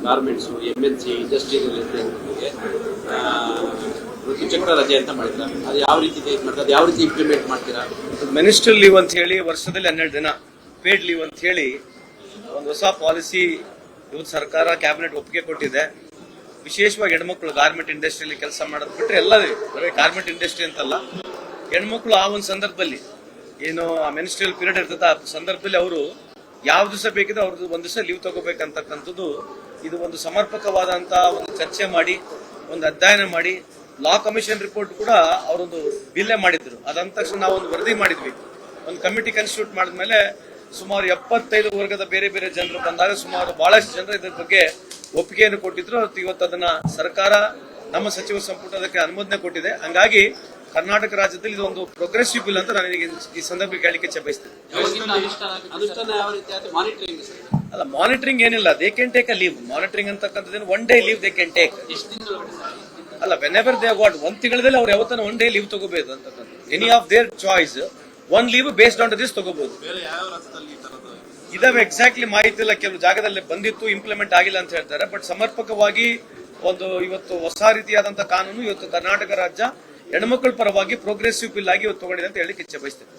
Garments, MNC, industrial ಋತುಚಕ್ರ ರಜೆ ಅಂತ ಮಾಡಿದ್ದಾರೆ. ಅದು ಯಾವ ರೀತಿ ಮಾಡ್ತಾರೆ, ಅದು ಯಾವ ರೀತಿ ಇಂಪ್ಲಿಮೆಂಟ್ ಮಾಡ್ತೀರಾ? ಮಿನಿಸ್ಟ್ರಲ್ ಲೀವ್ ಅಂತ ಹೇಳಿ ವರ್ಷದಲ್ಲಿ 12 ದಿನ ಪೇಡ್ ಲೀವ್ ಅಂತ ಹೇಳಿ ಒಂದು ಹೊಸ ಪಾಲಿಸಿ ಇವತ್ತು ಸರ್ಕಾರ ಕ್ಯಾಬಿನೆಟ್ ಒಪ್ಪಿಗೆ ಕೊಟ್ಟಿದೆ. ವಿಶೇಷವಾಗಿ ಹೆಣ್ಮಕ್ಳು ಗಾರ್ಮೆಂಟ್ ಇಂಡಸ್ಟ್ರಿಯಲ್ಲಿ ಕೆಲಸ ಮಾಡೋದು ಬಿಟ್ಟರೆ ಎಲ್ಲದೇ, ಬರೀ ಗಾರ್ಮೆಂಟ್ ಇಂಡಸ್ಟ್ರಿ ಅಂತಲ್ಲ, ಹೆಣ್ಮಕ್ಳು ಆ ಒಂದು ಸಂದರ್ಭದಲ್ಲಿ ಏನು ಆ ಮಿನಿಸ್ಟ್ರಿಯಲ್ ಪೀರಿಯಡ್ ಇರ್ತದೆ ಆ ಸಂದರ್ಭದಲ್ಲಿ ಅವರು ಯಾವ ದಿವಸ ಬೇಕಿದೆ ಅವ್ರದ್ದು ಒಂದು ದಿವಸ ಲೀವ್ ತಗೋಬೇಕಂತಕ್ಕಂಥದ್ದು ಇದು ಒಂದು ಸಮರ್ಪಕವಾದಂತಹ ಒಂದು ಚರ್ಚೆ ಮಾಡಿ ಒಂದು ಅಧ್ಯಯನ ಮಾಡಿ ಲಾ ಕಮಿಷನ್ ರಿಪೋರ್ಟ್ ಕೂಡ ಅವರೊಂದು ಬಿಲ್ಲೇ ಮಾಡಿದ್ರು. ಅದಂತ ತಕ್ಷಣ ನಾವು ಒಂದು ವರದಿ ಮಾಡಿದ್ವಿ, ಒಂದು ಕಮಿಟಿ ಕಾನ್ಸ್ಟಿಟ್ಯೂಟ್ ಮಾಡಿದ್ಮೇಲೆ ಸುಮಾರು 75 ವರ್ಗದ ಬೇರೆ ಬೇರೆ ಜನರು ಬಂದಾಗ ಸುಮಾರು ಬಹಳಷ್ಟು ಜನರು ಇದ್ರ ಬಗ್ಗೆ ಒಪ್ಪಿಗೆಯನ್ನು ಕೊಟ್ಟಿದ್ರು. ಇವತ್ತು ಅದನ್ನ ಸರ್ಕಾರ ನಮ್ಮ ಸಚಿವ ಸಂಪುಟ ಅದಕ್ಕೆ ಅನುಮೋದನೆ ಕೊಟ್ಟಿದೆ. ಹಂಗಾಗಿ ಕರ್ನಾಟಕ ರಾಜ್ಯದಲ್ಲಿ ಇದು ಒಂದು ಪ್ರೋಗ್ರೆಸಿವ್ ಬಿಲ್ ಅಂತ ನಾನು ಈ ಸಂದರ್ಭಕ್ಕೆ ಹೇಳಲಿಕ್ಕೆ ಬಯಸ್ತೇನೆ. ಅಲ್ಲ, ಮಾನಿಟರಿಂಗ್ ಏನಿಲ್ಲ, they can take a leave. Monitoring ಅಂತಕ್ಕಂಥದ್ದೇನು one day leave they can take. ಅಲ್ಲ, ವೆನ್ ಎವರ್ ದೇ ಗಾಟ್ ಒಂದು ತಿಂಗಳಲ್ಲಿ ಅವ್ರು ಯಾವತ್ತನ ಒನ್ ಡೇ ಲೀವ್ ತಗೋಬಹುದು ಅಂತಕ್ಕಂಥ any of their choice one leave based on this ತಗೋಬಹುದು. ಇದಾವೆ ಎಕ್ಸಾಕ್ಟ್ಲಿ ಮಾಹಿತಿ ಇಲ್ಲ, ಕೆಲವು ಜಾಗದಲ್ಲಿ ಬಂದಿತ್ತು ಇಂಪ್ಲಿಮೆಂಟ್ ಆಗಿಲ್ಲ ಅಂತ ಹೇಳ್ತಾರೆ. ಬಟ್ ಸಮರ್ಪಕವಾಗಿ ಒಂದು ಇವತ್ತು ಹೊಸ ರೀತಿಯಾದಂತಹ ಕಾನೂನು ಇವತ್ತು ಕರ್ನಾಟಕ ರಾಜ್ಯ ಹೆಣ್ಮಕ್ಳ ಪರವಾಗಿ ಪ್ರೋಗ್ರೆಸಿವ್ ಬಿಲ್ ಆಗಿ ಇವತ್ತು ತಗೊಂಡಿದೆ ಅಂತ ಹೇಳಲಿಕ್ಕೆ ಇಚ್ಛೆ ಬಯಸ್ತೇನೆ.